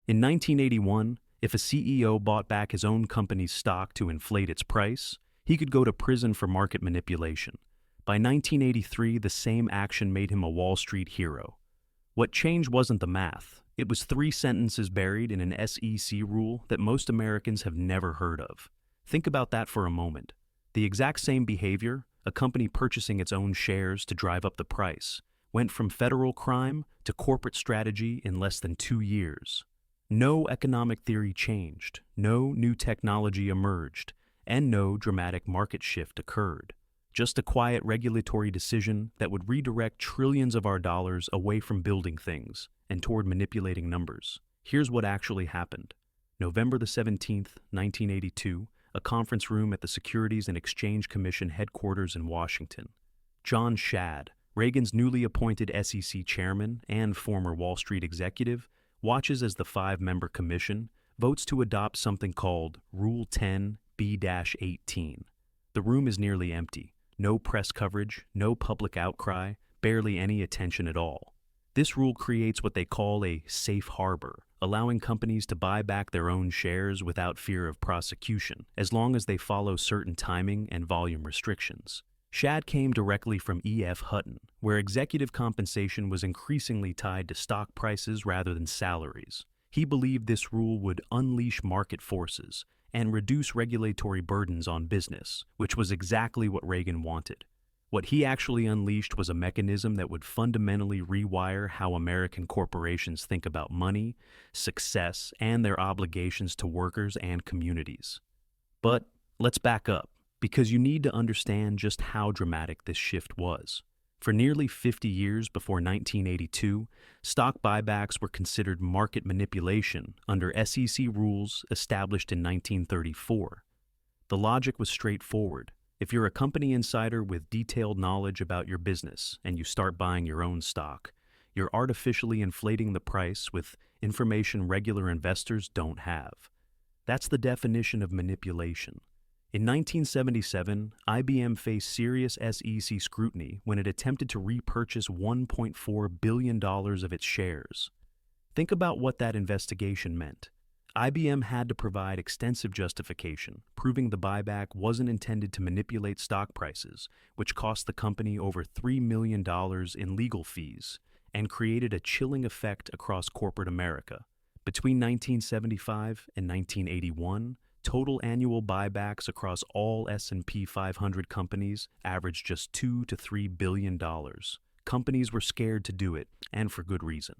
In 1981, if a CEO bought back his own company's stock to inflate its price, he could go to prison for market manipulation. By 1983, the same action made him a Wall Street hero. What changed wasn't the math. It was 3 sentences buried in an SEC rule that most Americans have never heard of. Think about that for a moment. The exact same behavior, a company purchasing its own shares to drive up the price, went from federal crime to corporate strategy in less than 2 years. No economic theory changed, no new technology emerged, and no dramatic market shift occurred. Just a quiet regulatory decision that would redirect trillions of our dollars away from building things and toward manipulating numbers. Here's what actually happened. November the 17th, 1982, a conference room at the Securities and Exchange Commission headquarters in Washington. John Shad, Reagan's newly appointed SEC chairman and former Wall Street executive, watches as the 5-member commission votes to adopt something called Rule 10b-18. The room is nearly empty. No press coverage, no public outcry, barely any attention at all. This rule creates what they call a safe harbor, allowing companies to buy back their own shares without fear of prosecution, as long as they follow certain timing and volume restrictions. Shad came directly from E.F. Hutton, where executive compensation was increasingly tied to stock prices rather than salaries. He believed this rule would unleash market forces and reduce regulatory burdens on business, which was exactly what Reagan wanted. What he actually unleashed was a mechanism that would fundamentally rewire how American corporations think about money, success, and their obligations to workers and communities. But let's back up, because you need to understand just how dramatic this shift was. For nearly 50 years before 1982, stock buybacks were considered market manipulation under SEC rules established in 1934. The logic was straightforward. If you're a company insider with detailed knowledge about your business and you start buying your own stock, you're artificially inflating the price with information regular investors don't have. That's the definition of manipulation. In 1977, IBM faced serious SEC scrutiny when it attempted to repurchase $1.4 billion of its shares. Think about what that investigation meant. IBM had to provide extensive justification, proving the buyback wasn't intended to manipulate stock prices, which cost the company over $3 million in legal fees and created a chilling effect across corporate America. Between 1975 and 1981, total annual buybacks across all S&P 500 companies averaged just $2 to $3 billion. Companies were scared to do it, and for good reason.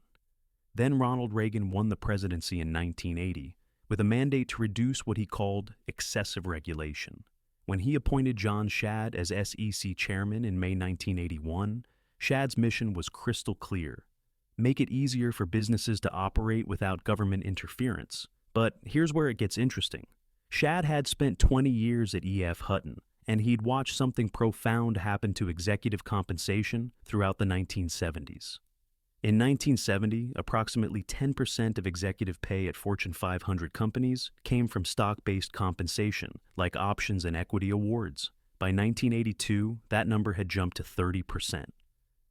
Then Ronald Reagan won the presidency in 1980 with a mandate to reduce what he called excessive regulation. When he appointed John Shad as SEC chairman in May 1981, Shad's mission was crystal clear: make it easier for businesses to operate without government interference. But here's where it gets interesting. Shad had spent 20 years at E.F. Hutton, and he'd watched something profound happen to executive compensation throughout the 1970s. In 1970, approximately 10% of executive pay at Fortune 500 companies came from stock-based compensation, like options and equity awards. By 1982, that number had jumped to 30%.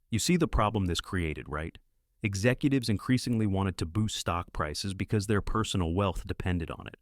You see the problem this created, right? Executives increasingly wanted to boost stock prices because their personal wealth depended on it.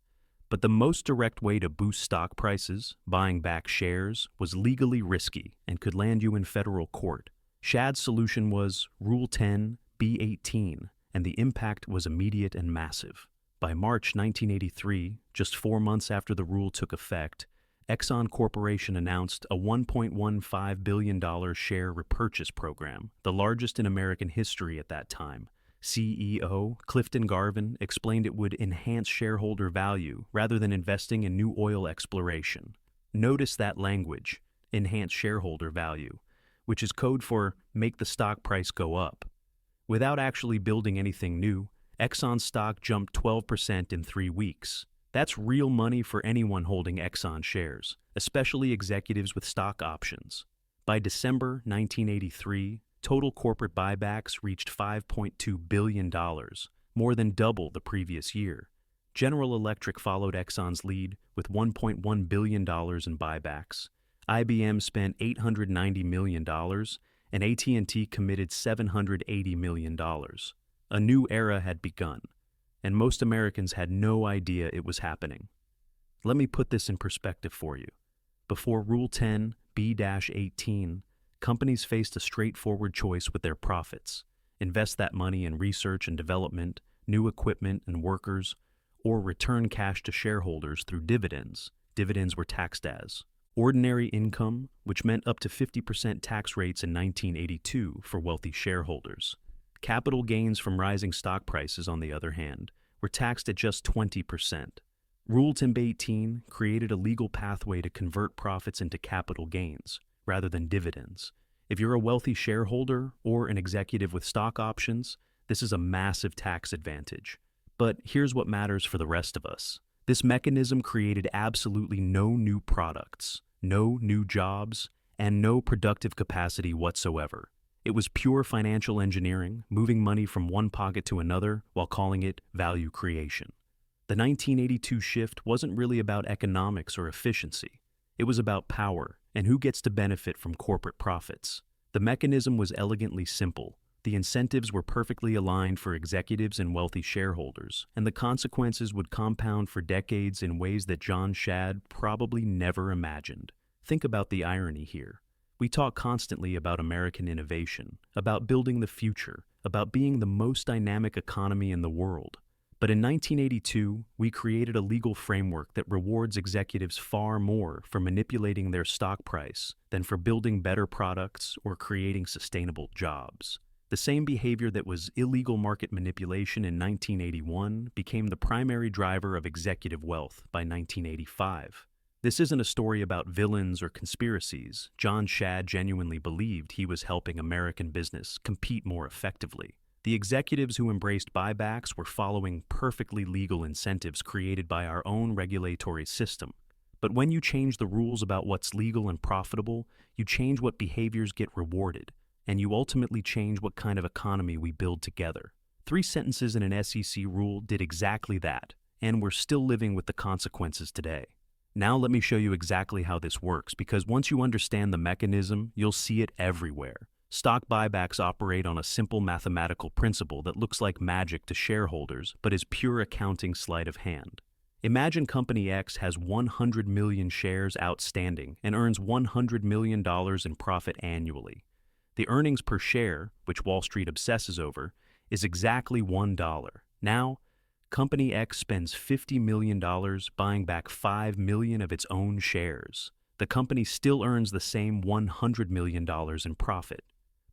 But the most direct way to boost stock prices, buying back shares, was legally risky and could land you in federal court. Shad's solution was Rule 10b-18, and the impact was immediate and massive. By March 1983, just 4 months after the rule took effect, Exxon Corporation announced a $1.15 billion share repurchase program, the largest in American history at that time. CEO Clifton Garvin explained it would enhance shareholder value rather than investing in new oil exploration. Notice that language, enhance shareholder value, which is code for make the stock price go up. Without actually building anything new, Exxon's stock jumped 12% in 3 weeks. That's real money for anyone holding Exxon shares, especially executives with stock options. By December 1983, total corporate buybacks reached $5.2 billion, more than double the previous year. General Electric followed Exxon's lead with $1.1 billion in buybacks. IBM spent $890 million, and AT&T committed $780 million. A new era had begun. and most Americans had no idea it was happening. Let me put this in perspective for you. Before Rule 10b-18, companies faced a straightforward choice with their profits: invest that money in research and development, new equipment and workers, or return cash to shareholders through dividends. Dividends were taxed as ordinary income, which meant up to 50% tax rates in 1982 for wealthy shareholders. Capital gains from rising stock prices, on the other hand, were taxed at just 20%. Rule 10b-18 created a legal pathway to convert profits into capital gains, rather than dividends. If you're a wealthy shareholder or an executive with stock options, this is a massive tax advantage. But here's what matters for the rest of us. This mechanism created absolutely no new products, no new jobs, and no productive capacity whatsoever. It was pure financial engineering, moving money from one pocket to another while calling it value creation. The 1982 shift wasn't really about economics or efficiency. It was about power and who gets to benefit from corporate profits. The mechanism was elegantly simple. The incentives were perfectly aligned for executives and wealthy shareholders, and the consequences would compound for decades in ways that John Shad probably never imagined. Think about the irony here. We talk constantly about American innovation, about building the future, about being the most dynamic economy in the world. But in 1982, we created a legal framework that rewards executives far more for manipulating their stock price than for building better products or creating sustainable jobs. The same behavior that was illegal market manipulation in 1981 became the primary driver of executive wealth by 1985. This isn't a story about villains or conspiracies. John Shad genuinely believed he was helping American business compete more effectively. The executives who embraced buybacks were following perfectly legal incentives created by our own regulatory system. But when you change the rules about what's legal and profitable, you change what behaviors get rewarded, and you ultimately change what kind of economy we build together. 3 sentences in an SEC rule did exactly that, and we're still living with the consequences today. Now let me show you exactly how this works, because once you understand the mechanism, you'll see it everywhere. Stock buybacks operate on a simple mathematical principle that looks like magic to shareholders, but is pure accounting sleight of hand. Imagine Company X has 100 million shares outstanding and earns $100 million in profit annually. The earnings per share, which Wall Street obsesses over, is exactly $1. Now, Company X spends $50 million buying back 5 million of its own shares. The company still earns the same $100 million in profit.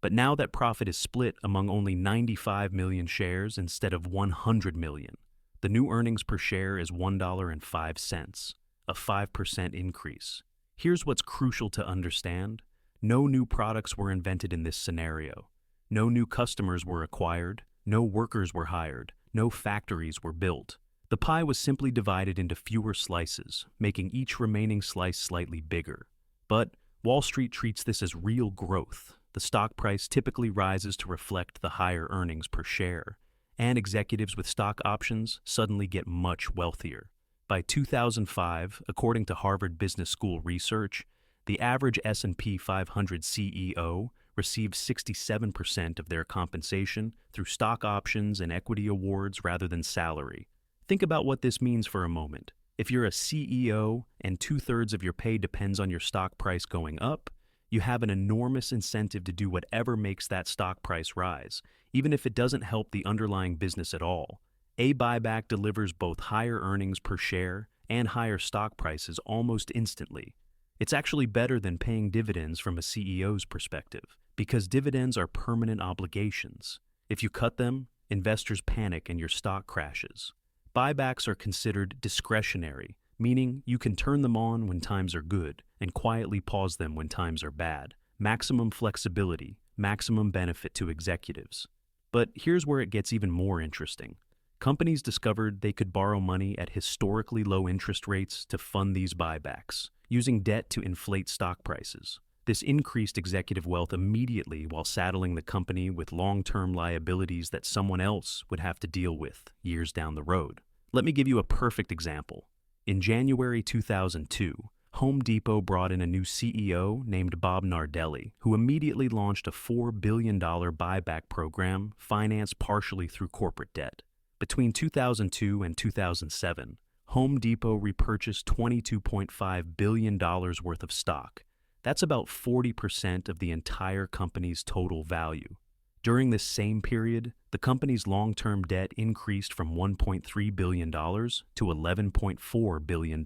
But now that profit is split among only 95 million shares instead of 100 million. The new earnings per share is $1.05, a 5% increase. Here's what's crucial to understand. No new products were invented in this scenario. No new customers were acquired. No workers were hired. No factories were built. The pie was simply divided into fewer slices, making each remaining slice slightly bigger. But Wall Street treats this as real growth. The stock price typically rises to reflect the higher earnings per share, and executives with stock options suddenly get much wealthier. By 2005, according to Harvard Business School research, the average S&P 500 CEO received 67% of their compensation through stock options and equity awards rather than salary. Think about what this means for a moment. If you're a CEO and 2/3 of your pay depends on your stock price going up, you have an enormous incentive to do whatever makes that stock price rise, even if it doesn't help the underlying business at all. A buyback delivers both higher earnings per share and higher stock prices almost instantly. It's actually better than paying dividends from a CEO's perspective, because dividends are permanent obligations. If you cut them, investors panic and your stock crashes. Buybacks are considered discretionary, meaning you can turn them on when times are good and quietly pause them when times are bad. Maximum flexibility, maximum benefit to executives. But here's where it gets even more interesting. Companies discovered they could borrow money at historically low interest rates to fund these buybacks, using debt to inflate stock prices. This increased executive wealth immediately while saddling the company with long-term liabilities that someone else would have to deal with years down the road. Let me give you a perfect example. In January 2002, Home Depot brought in a new CEO named Bob Nardelli, who immediately launched a $4 billion buyback program financed partially through corporate debt. Between 2002 and 2007, Home Depot repurchased $22.5 billion worth of stock. That's about 40% of the entire company's total value. During this same period, the company's long-term debt increased from $1.3 billion to $11.4 billion.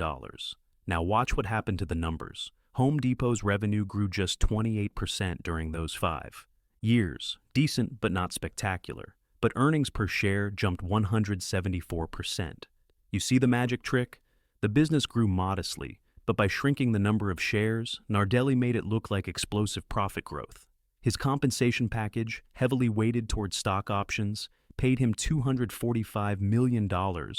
Now watch what happened to the numbers. Home Depot's revenue grew just 28% during those 5 years. Decent but not spectacular. But earnings per share jumped 174%. You see the magic trick? The business grew modestly, but by shrinking the number of shares, Nardelli made it look like explosive profit growth. His compensation package, heavily weighted towards stock options, paid him $245 million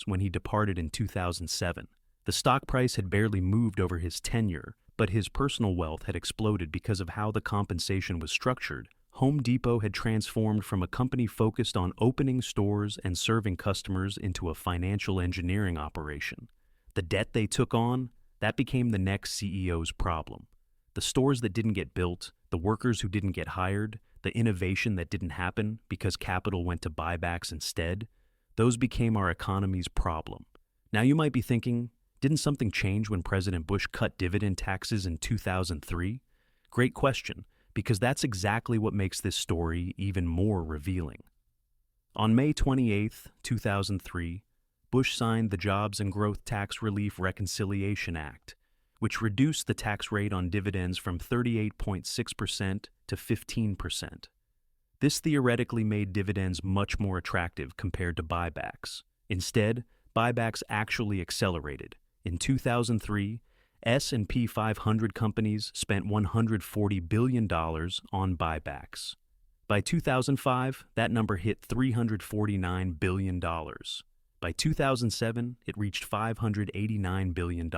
when he departed in 2007. The stock price had barely moved over his tenure, but his personal wealth had exploded because of how the compensation was structured. Home Depot had transformed from a company focused on opening stores and serving customers into a financial engineering operation. The debt they took on, that became the next CEO's problem. The stores that didn't get built, the workers who didn't get hired, the innovation that didn't happen because capital went to buybacks instead, those became our economy's problem. Now you might be thinking, didn't something change when President Bush cut dividend taxes in 2003? Great question, because that's exactly what makes this story even more revealing. On May 28, 2003, Bush signed the Jobs and Growth Tax Relief Reconciliation Act, which reduced the tax rate on dividends from 38.6% to 15%. This theoretically made dividends much more attractive compared to buybacks. Instead, buybacks actually accelerated. In 2003, S&P 500 companies spent $140 billion on buybacks. By 2005, that number hit $349 billion. By 2007, it reached $589 billion.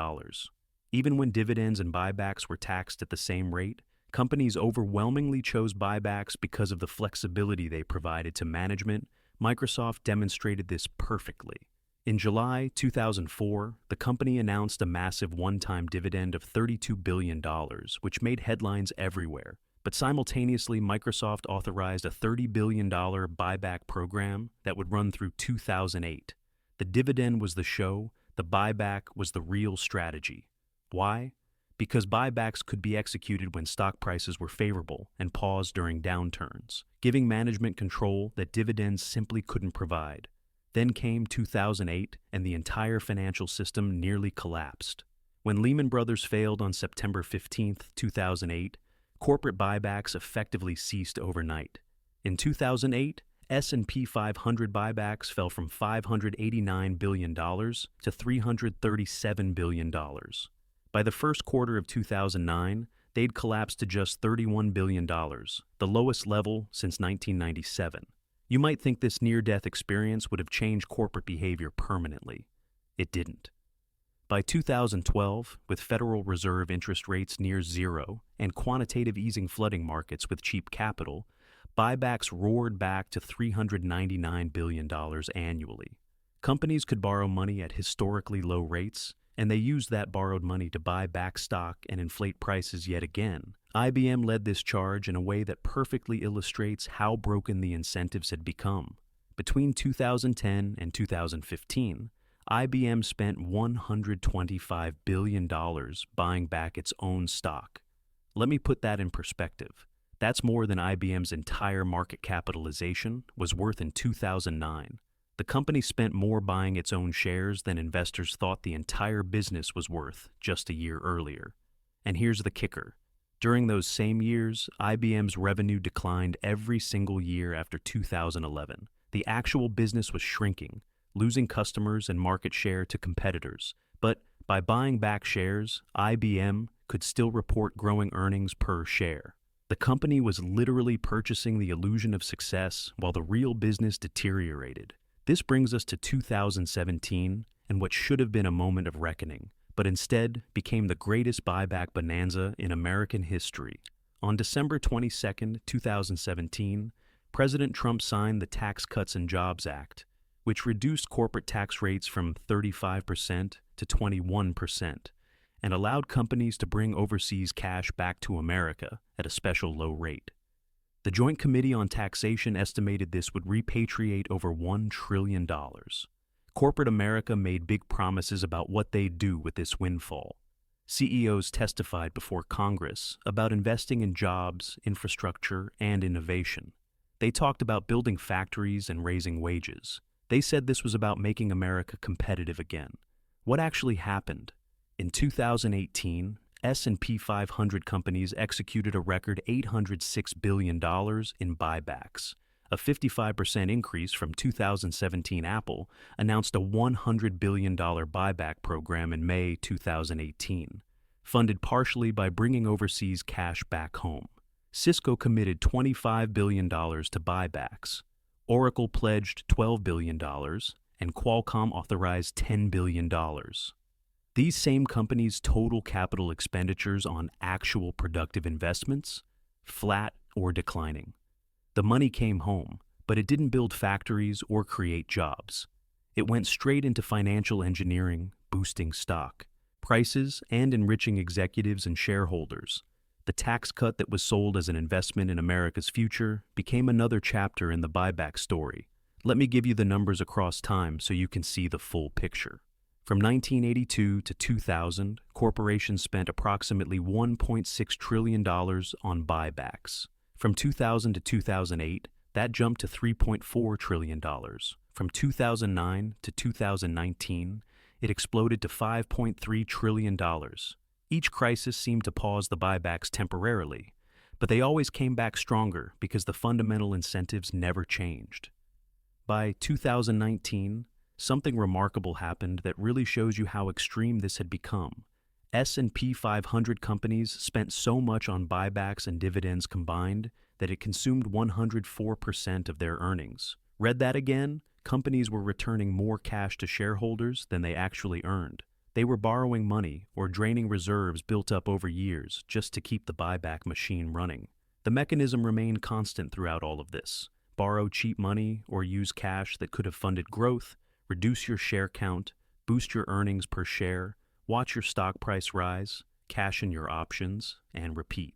Even when dividends and buybacks were taxed at the same rate, companies overwhelmingly chose buybacks because of the flexibility they provided to management. Microsoft demonstrated this perfectly. In July 2004, the company announced a massive one-time dividend of $32 billion, which made headlines everywhere. But simultaneously, Microsoft authorized a $30 billion buyback program that would run through 2008. The dividend was the show, the buyback was the real strategy. Why? Because buybacks could be executed when stock prices were favorable and paused during downturns, giving management control that dividends simply couldn't provide. Then came 2008, and the entire financial system nearly collapsed. When Lehman Brothers failed on September 15, 2008, corporate buybacks effectively ceased overnight. In 2008, S&P 500 buybacks fell from $589 billion to $337 billion. By the first quarter of 2009, they'd collapsed to just $31 billion, the lowest level since 1997. You might think this near-death experience would have changed corporate behavior permanently. It didn't. By 2012, with Federal Reserve interest rates near zero and quantitative easing flooding markets with cheap capital, buybacks roared back to $399 billion annually. Companies could borrow money at historically low rates, and they used that borrowed money to buy back stock and inflate prices yet again. IBM led this charge in a way that perfectly illustrates how broken the incentives had become. Between 2010 and 2015, IBM spent $125 billion buying back its own stock. Let me put that in perspective. That's more than IBM's entire market capitalization was worth in 2009. The company spent more buying its own shares than investors thought the entire business was worth just a year earlier. And here's the kicker. During those same years, IBM's revenue declined every single year after 2011. The actual business was shrinking, losing customers and market share to competitors. But by buying back shares, IBM could still report growing earnings per share. The company was literally purchasing the illusion of success while the real business deteriorated. This brings us to 2017 and what should have been a moment of reckoning, but instead became the greatest buyback bonanza in American history. On December 22, 2017, President Trump signed the Tax Cuts and Jobs Act, which reduced corporate tax rates from 35% to 21% and allowed companies to bring overseas cash back to America at a special low rate. The Joint Committee on Taxation estimated this would repatriate over $1 trillion. Corporate America made big promises about what they'd do with this windfall. CEOs testified before Congress about investing in jobs, infrastructure, and innovation. They talked about building factories and raising wages. They said this was about making America competitive again. What actually happened? In 2018, S&P 500 companies executed a record $806 billion in buybacks. A 55% increase from 2017. Apple announced a $100 billion buyback program in May 2018, funded partially by bringing overseas cash back home. Cisco committed $25 billion to buybacks. Oracle pledged $12 billion, and Qualcomm authorized $10 billion. These same companies' total capital expenditures on actual productive investments? Flat or declining. The money came home, but it didn't build factories or create jobs. It went straight into financial engineering, boosting stock prices, and enriching executives and shareholders. The tax cut that was sold as an investment in America's future became another chapter in the buyback story. Let me give you the numbers across time so you can see the full picture. From 1982 to 2000, corporations spent approximately $1.6 trillion on buybacks. From 2000 to 2008, that jumped to $3.4 trillion. From 2009 to 2019, it exploded to $5.3 trillion. Each crisis seemed to pause the buybacks temporarily, but they always came back stronger because the fundamental incentives never changed. By 2019, something remarkable happened that really shows you how extreme this had become. S&P 500 companies spent so much on buybacks and dividends combined that it consumed 104% of their earnings. Read that again? Companies were returning more cash to shareholders than they actually earned. They were borrowing money or draining reserves built up over years just to keep the buyback machine running. The mechanism remained constant throughout all of this. Borrow cheap money or use cash that could have funded growth, reduce your share count, boost your earnings per share, watch your stock price rise, cash in your options, and repeat.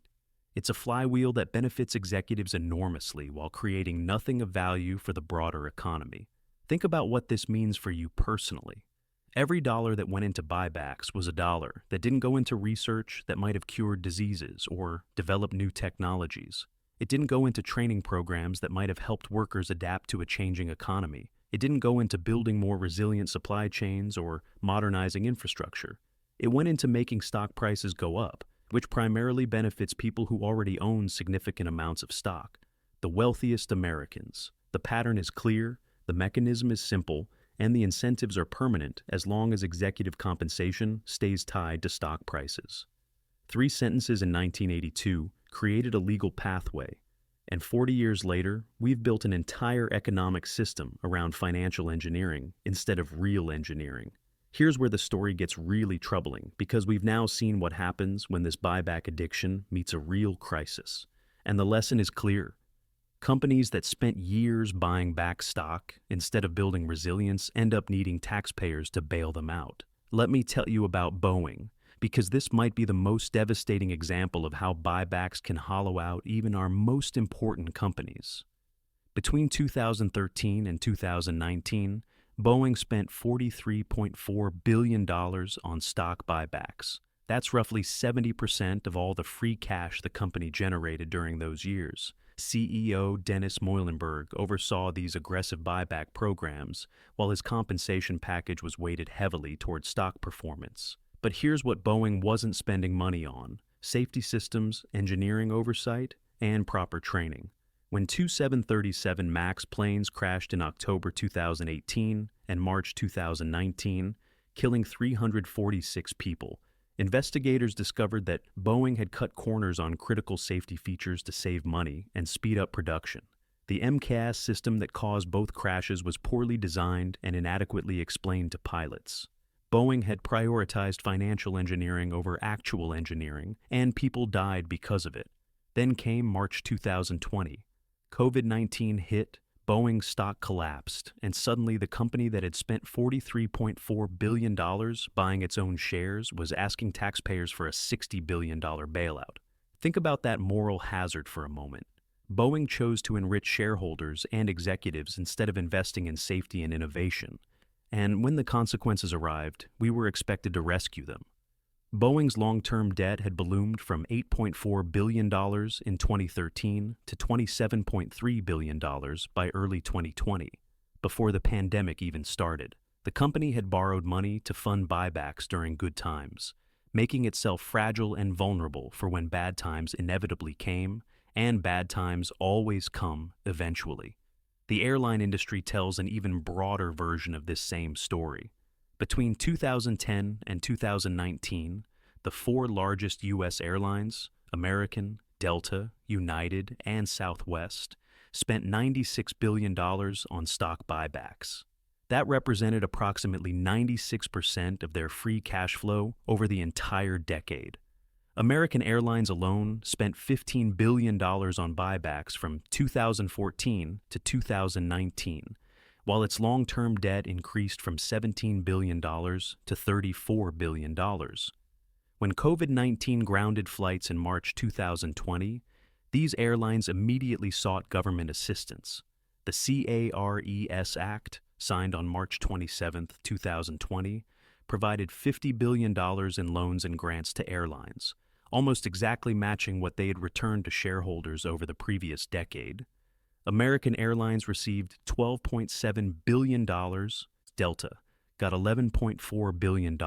It's a flywheel that benefits executives enormously while creating nothing of value for the broader economy. Think about what this means for you personally. Every dollar that went into buybacks was a dollar that didn't go into research that might have cured diseases or developed new technologies. It didn't go into training programs that might have helped workers adapt to a changing economy. It didn't go into building more resilient supply chains or modernizing infrastructure. It went into making stock prices go up, which primarily benefits people who already own significant amounts of stock, the wealthiest Americans. The pattern is clear, the mechanism is simple, and the incentives are permanent as long as executive compensation stays tied to stock prices. 3 sentences in 1982 created a legal pathway, and 40 years later, we've built an entire economic system around financial engineering instead of real engineering. Here's where the story gets really troubling, because we've now seen what happens when this buyback addiction meets a real crisis. And the lesson is clear. Companies that spent years buying back stock instead of building resilience end up needing taxpayers to bail them out. Let me tell you about Boeing, because this might be the most devastating example of how buybacks can hollow out even our most important companies. Between 2013 and 2019, Boeing spent $43.4 billion on stock buybacks. That's roughly 70% of all the free cash the company generated during those years. CEO Dennis Muilenburg oversaw these aggressive buyback programs, while his compensation package was weighted heavily toward stock performance. But here's what Boeing wasn't spending money on: safety systems, engineering oversight, and proper training. When two 737 MAX planes crashed in October 2018 and March 2019, killing 346 people, investigators discovered that Boeing had cut corners on critical safety features to save money and speed up production. The MCAS system that caused both crashes was poorly designed and inadequately explained to pilots. Boeing had prioritized financial engineering over actual engineering, and people died because of it. Then came March 2020. COVID-19 hit, Boeing's stock collapsed, and suddenly the company that had spent $43.4 billion buying its own shares was asking taxpayers for a $60 billion bailout. Think about that moral hazard for a moment. Boeing chose to enrich shareholders and executives instead of investing in safety and innovation, and when the consequences arrived, we were expected to rescue them. Boeing's long-term debt had ballooned from $8.4 billion in 2013 to $27.3 billion by early 2020, before the pandemic even started. The company had borrowed money to fund buybacks during good times, making itself fragile and vulnerable for when bad times inevitably came, and bad times always come eventually. The airline industry tells an even broader version of this same story. Between 2010 and 2019, the four largest U.S. airlines, American, Delta, United, and Southwest, spent $96 billion on stock buybacks. That represented approximately 96% of their free cash flow over the entire decade. American Airlines alone spent $15 billion on buybacks from 2014 to 2019, while its long-term debt increased from $17 billion to $34 billion. When COVID-19 grounded flights in March 2020, these airlines immediately sought government assistance. The CARES Act, signed on March 27, 2020, provided $50 billion in loans and grants to airlines, almost exactly matching what they had returned to shareholders over the previous decade. American Airlines received $12.7 billion, Delta got $11.4 billion,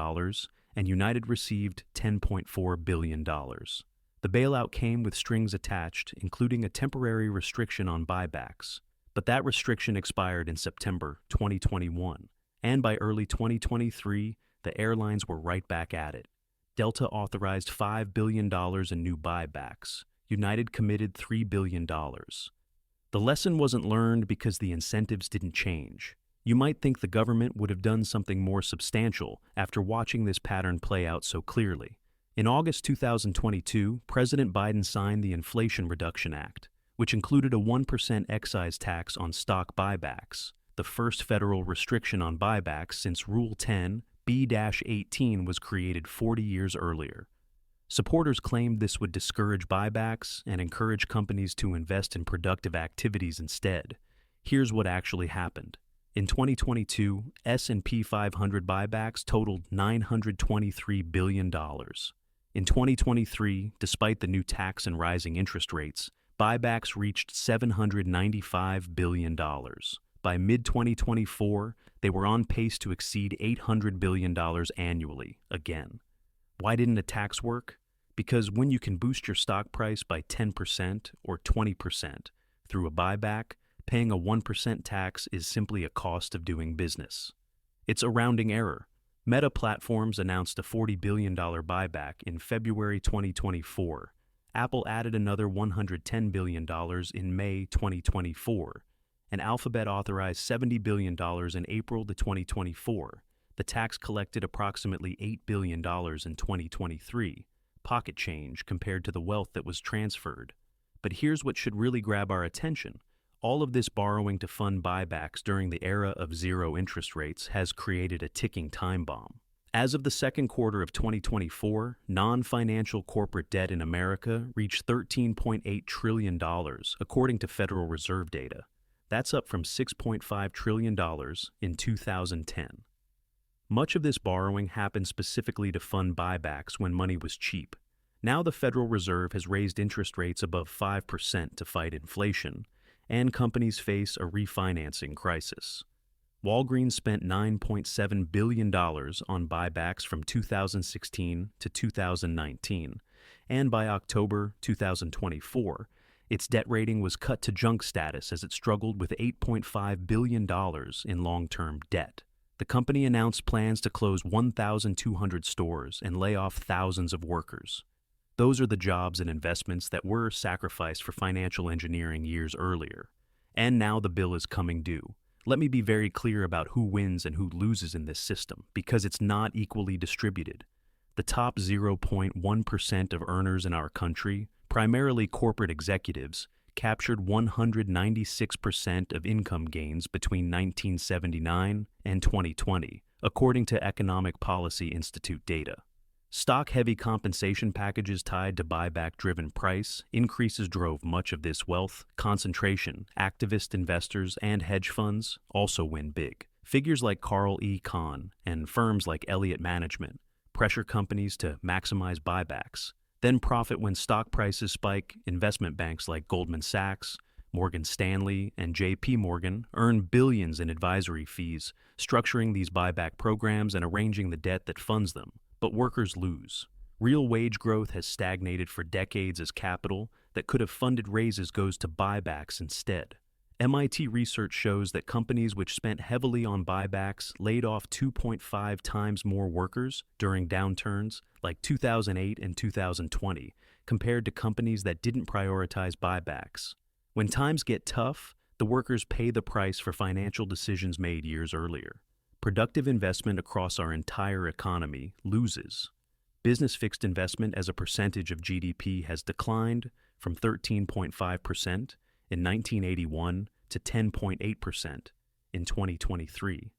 and United received $10.4 billion. The bailout came with strings attached, including a temporary restriction on buybacks, but that restriction expired in September 2021, and by early 2023, the airlines were right back at it. Delta authorized $5 billion in new buybacks. United committed $3 billion. The lesson wasn't learned because the incentives didn't change. You might think the government would have done something more substantial after watching this pattern play out so clearly. In August 2022, President Biden signed the Inflation Reduction Act, which included a 1% excise tax on stock buybacks, the first federal restriction on buybacks since Rule 10b-18 was created 40 years earlier. Supporters claimed this would discourage buybacks and encourage companies to invest in productive activities instead. Here's what actually happened. In 2022, S&P 500 buybacks totaled $923 billion. In 2023, despite the new tax and rising interest rates, buybacks reached $795 billion. By mid-2024, they were on pace to exceed $800 billion annually, again. Why didn't a tax work? Because when you can boost your stock price by 10% or 20% through a buyback, paying a 1% tax is simply a cost of doing business. It's a rounding error. Meta Platforms announced a $40 billion buyback in February 2024. Apple added another $110 billion in May 2024. And Alphabet authorized $70 billion in April 2024. The tax collected approximately $8 billion in 2023, pocket change compared to the wealth that was transferred. But here's what should really grab our attention. All of this borrowing to fund buybacks during the era of zero interest rates has created a ticking time bomb. As of the second quarter of 2024, non-financial corporate debt in America reached $13.8 trillion, according to Federal Reserve data. That's up from $6.5 trillion in 2010. Much of this borrowing happened specifically to fund buybacks when money was cheap. Now the Federal Reserve has raised interest rates above 5% to fight inflation, and companies face a refinancing crisis. Walgreens spent $9.7 billion on buybacks from 2016 to 2019, and by October 2024, its debt rating was cut to junk status as it struggled with $8.5 billion in long-term debt. The company announced plans to close 1,200 stores and lay off thousands of workers. Those are the jobs and investments that were sacrificed for financial engineering years earlier. And now the bill is coming due. Let me be very clear about who wins and who loses in this system, because it's not equally distributed. The top 0.1% of earners in our country, primarily corporate executives, captured 196% of income gains between 1979 and 2020, according to Economic Policy Institute data. Stock-heavy compensation packages tied to buyback-driven price increases drove much of this wealth concentration. Activist investors and hedge funds also win big. Figures like Carl E. Kahn and firms like Elliott Management pressure companies to maximize buybacks, then profit when stock prices spike. Investment banks like Goldman Sachs, Morgan Stanley, and J.P. Morgan earn billions in advisory fees, structuring these buyback programs and arranging the debt that funds them. But workers lose. Real wage growth has stagnated for decades as capital that could have funded raises goes to buybacks instead. MIT research shows that companies which spent heavily on buybacks laid off 2.5 times more workers during downturns like 2008 and 2020 compared to companies that didn't prioritize buybacks. When times get tough, the workers pay the price for financial decisions made years earlier. Productive investment across our entire economy loses. Business fixed investment as a percentage of GDP has declined from 13.5% in 1981 to 10.8% in 2023.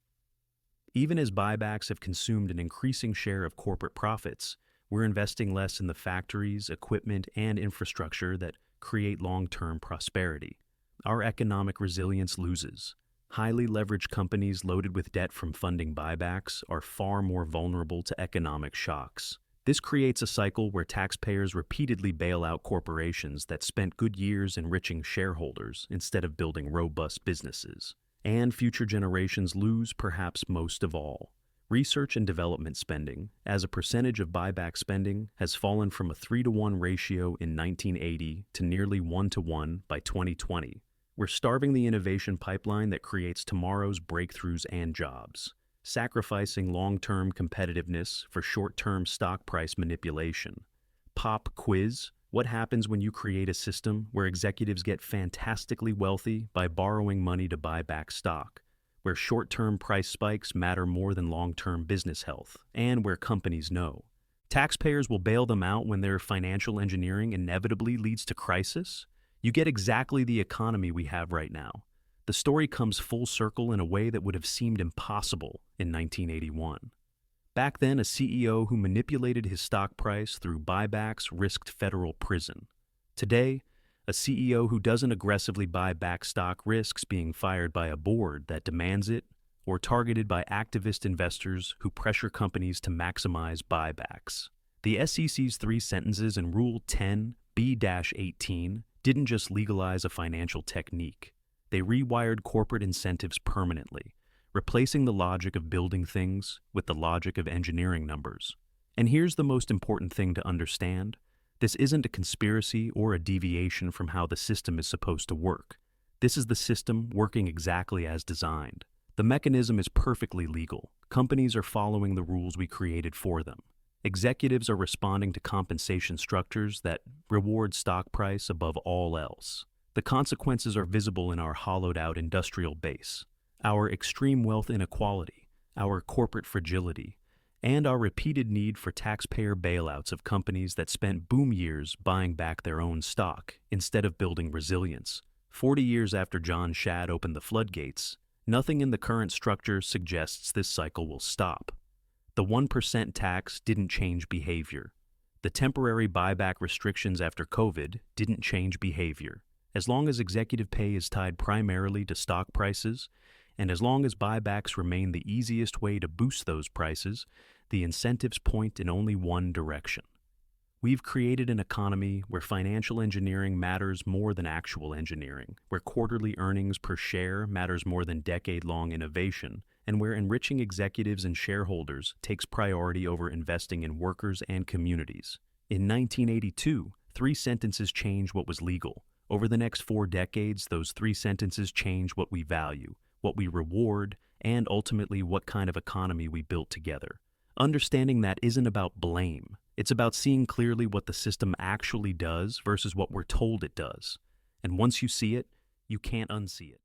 Even as buybacks have consumed an increasing share of corporate profits, we're investing less in the factories, equipment, and infrastructure that create long-term prosperity. Our economic resilience loses. Highly leveraged companies loaded with debt from funding buybacks are far more vulnerable to economic shocks. This creates a cycle where taxpayers repeatedly bail out corporations that spent good years enriching shareholders instead of building robust businesses. And future generations lose perhaps most of all. Research and development spending, as a percentage of buyback spending, has fallen from a 3-to-1 ratio in 1980 to nearly 1-to-1 by 2020. We're starving the innovation pipeline that creates tomorrow's breakthroughs and jobs, sacrificing long-term competitiveness for short-term stock price manipulation. Pop quiz: what happens when you create a system where executives get fantastically wealthy by borrowing money to buy back stock, where short-term price spikes matter more than long-term business health, and where companies know taxpayers will bail them out when their financial engineering inevitably leads to crisis? You get exactly the economy we have right now. The story comes full circle in a way that would have seemed impossible in 1981. Back then, a CEO who manipulated his stock price through buybacks risked federal prison. Today, a CEO who doesn't aggressively buy back stock risks being fired by a board that demands it, or targeted by activist investors who pressure companies to maximize buybacks. The SEC's 3 sentences in Rule 10b-18 didn't just legalize a financial technique. They rewired corporate incentives permanently, replacing the logic of building things with the logic of engineering numbers. And here's the most important thing to understand. This isn't a conspiracy or a deviation from how the system is supposed to work. This is the system working exactly as designed. The mechanism is perfectly legal. Companies are following the rules we created for them. Executives are responding to compensation structures that reward stock price above all else. The consequences are visible in our hollowed-out industrial base, our extreme wealth inequality, our corporate fragility, and our repeated need for taxpayer bailouts of companies that spent boom years buying back their own stock instead of building resilience. 40 years after John Shad opened the floodgates, nothing in the current structure suggests this cycle will stop. The 1% tax didn't change behavior. The temporary buyback restrictions after COVID didn't change behavior. As long as executive pay is tied primarily to stock prices, and as long as buybacks remain the easiest way to boost those prices, the incentives point in only one direction. We've created an economy where financial engineering matters more than actual engineering, where quarterly earnings per share matters more than decade-long innovation, and where enriching executives and shareholders takes priority over investing in workers and communities. In 1982, 3 sentences changed what was legal. Over the next 4 decades, those 3 sentences change what we value, what we reward, and ultimately what kind of economy we built together. Understanding that isn't about blame. It's about seeing clearly what the system actually does versus what we're told it does. And once you see it, you can't unsee it.